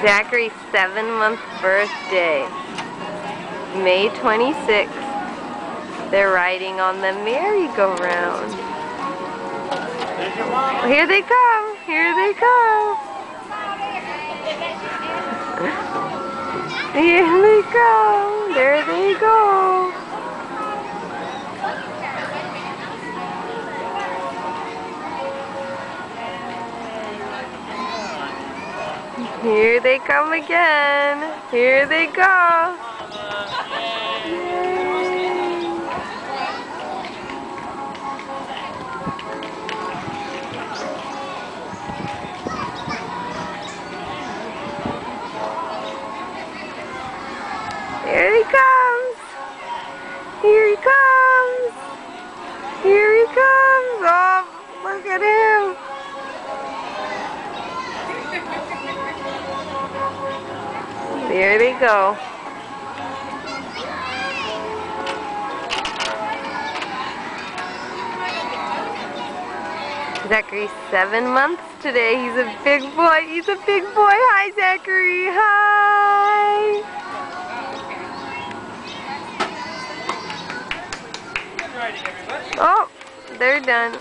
Zachary's 7-month birthday, May 26th. They're riding on the merry-go-round. Here they come! Here they come! Here they go! There they go! Here they come again. Here they go. Here he comes. Here he comes. Here he comes. Oh, look at him. There they go. Zachary's 7 months today. He's a big boy. He's a big boy. Hi, Zachary. Hi. Oh, they're done.